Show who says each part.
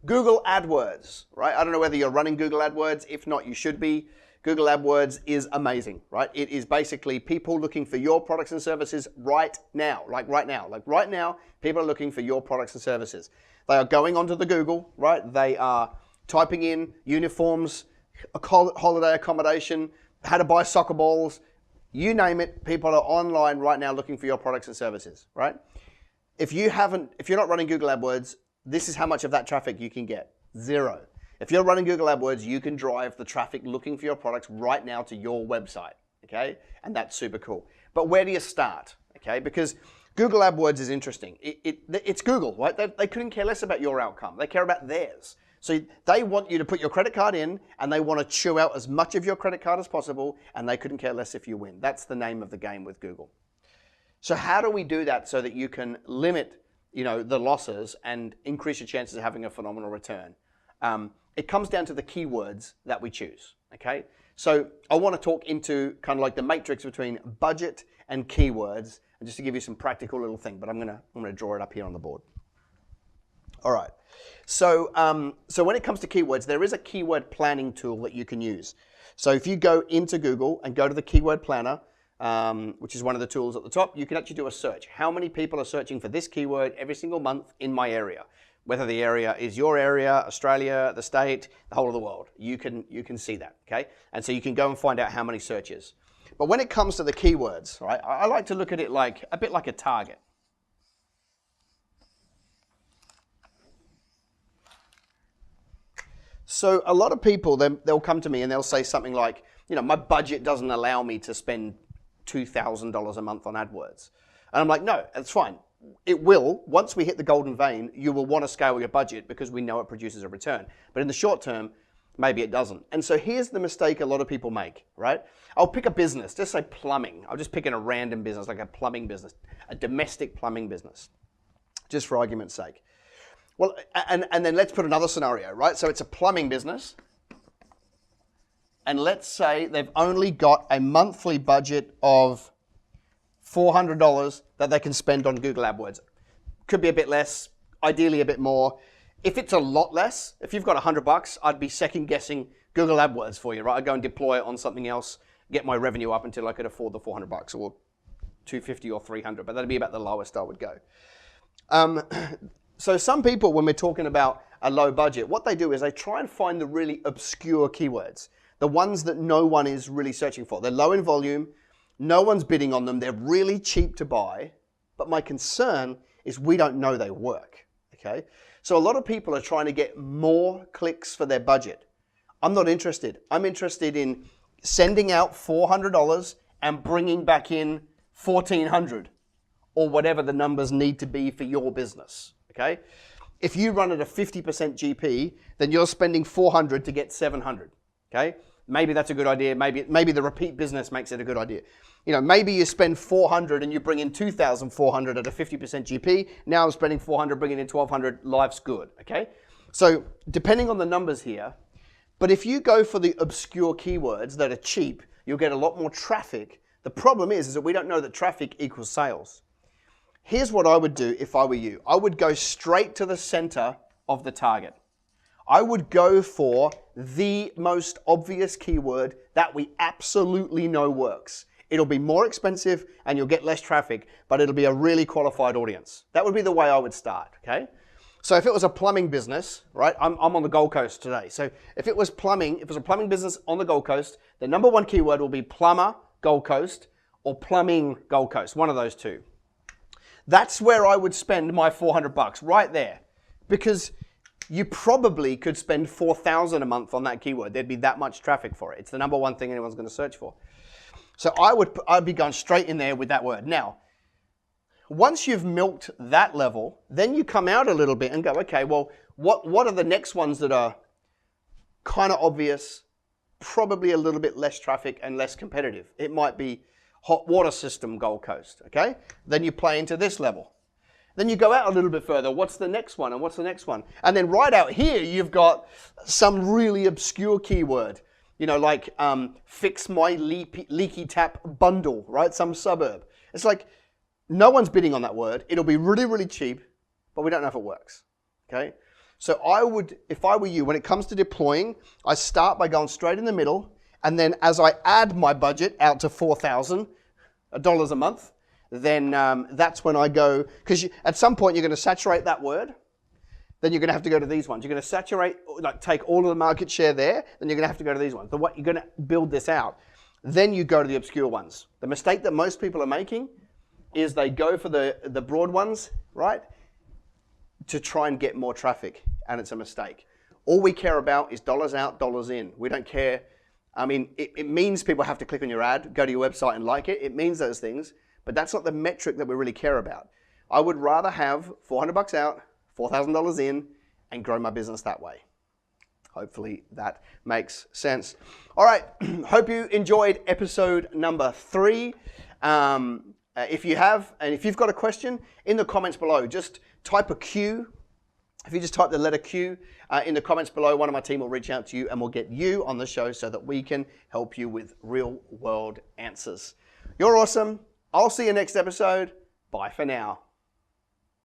Speaker 1: Google AdWords, right? I don't know whether you're running Google AdWords. If not, you should be. Google AdWords is amazing, right? It is basically people looking for your products and services right now, like right now. Like right now, people are looking for your products and services. They are going onto the Google, right? They are typing in uniforms, holiday accommodation, how to buy soccer balls, you name it. People are online right now looking for your products and services, right? If you're not running Google AdWords, this is how much of that traffic you can get. 0. If you're running Google AdWords, you can drive the traffic looking for your products right now to your website, okay? And that's super cool. But where do you start, okay? Because Google AdWords is interesting. It's Google, right? They couldn't care less about your outcome. They care about theirs. So they want you to put your credit card in, and they want to chew out as much of your credit card as possible, and they couldn't care less if you win. That's the name of the game with Google. So how do we do that so that you can limit, the losses and increase your chances of having a phenomenal return? It comes down to the keywords that we choose, okay? So I want to talk into kind of like the matrix between budget and keywords, and just to give you some practical little thing, but I'm gonna draw it up here on the board. All right. So when it comes to keywords, there is a keyword planning tool that you can use. So if you go into Google and go to the keyword planner, which is one of the tools at the top, you can actually do a search. How many people are searching for this keyword every single month in my area? Whether the area is your area, Australia, the state, the whole of the world, you can see that, okay? And so you can go and find out how many searches. But when it comes to the keywords, right, I like to look at it like a bit like a target. So a lot of people, they'll come to me and they'll say something like, my budget doesn't allow me to spend $2,000 a month on AdWords. And I'm like, no, that's fine. It will. Once we hit the golden vein, you will want to scale your budget because we know it produces a return. But in the short term, maybe it doesn't. And so here's the mistake a lot of people make, right? I'll pick a business, just say plumbing. I'll just pick in a random business, like a plumbing business, a domestic plumbing business, just for argument's sake. Well, and then let's put another scenario, right? So it's a plumbing business. And let's say they've only got a monthly budget of $400 that they can spend on Google AdWords. Could be a bit less, ideally a bit more. If it's a lot less, if you've got $100, I'd be second guessing Google AdWords for you, right? I'd go and deploy it on something else, get my revenue up until I could afford the $400 or $250 or $300, but that'd be about the lowest I would go. So some people, when we're talking about a low budget, what they do is they try and find the really obscure keywords, the ones that no one is really searching for. They're low in volume, no one's bidding on them, they're really cheap to buy, but my concern is we don't know they work, okay? So a lot of people are trying to get more clicks for their budget. I'm not interested. I'm interested in sending out $400 and bringing back in $1,400 or whatever the numbers need to be for your business, okay? If you run at a 50% GP, then you're spending $400 to get $700, okay? Maybe that's a good idea. Maybe the repeat business makes it a good idea. Maybe you spend $400 and you bring in $2,400 at a 50% GP. Now I'm spending $400, bringing in $1,200. Life's good, okay? So depending on the numbers here, but if you go for the obscure keywords that are cheap, you'll get a lot more traffic. The problem is that we don't know that traffic equals sales. Here's what I would do if I were you. I would go straight to the center of the target. I would go for the most obvious keyword that we absolutely know works. It'll be more expensive and you'll get less traffic, but it'll be a really qualified audience. That would be the way I would start, okay? So if it was a plumbing business, right? I'm on the Gold Coast today. So if it was plumbing, if it was a plumbing business on the Gold Coast, the number one keyword will be plumber Gold Coast or plumbing Gold Coast, one of those two. That's where I would spend my $400 right there, because you probably could spend $4,000 a month on that keyword. There'd be that much traffic for it. It's the number one thing anyone's going to search for. So I'd be going straight in there with that word. Now, once you've milked that level, then you come out a little bit and go, okay, well, what are the next ones that are kind of obvious, probably a little bit less traffic and less competitive? It might be hot water system Gold Coast, okay? Then you play into this level. Then you go out a little bit further. What's the next one? And what's the next one? And then right out here, you've got some really obscure keyword, like fix my leaky tap bundle, right? Some suburb. It's like no one's bidding on that word. It'll be really, really cheap, but we don't know if it works, okay? So I would, if I were you, when it comes to deploying, I start by going straight in the middle, and then as I add my budget out to $4,000 a month, then that's when I go, because at some point you're going to saturate that word, then you're going to have to go to these ones. You're going to saturate, like take all of the market share there, then you're going to have to go to these ones. The what you're going to build this out. Then you go to the obscure ones. The mistake that most people are making is they go for the broad ones, right, to try and get more traffic, and it's a mistake. All we care about is dollars out, dollars in. We don't care. I mean, it means people have to click on your ad, go to your website and like it. It means those things, but that's not the metric that we really care about. I would rather have $400 out, $4,000 in, and grow my business that way. Hopefully that makes sense. All right, hope you enjoyed episode number 3. If you have, and if you've got a question, in the comments below, just type a Q. If you just type the letter Q in the comments below, one of my team will reach out to you and we'll get you on the show so that we can help you with real world answers. You're awesome. I'll see you next episode. Bye for now.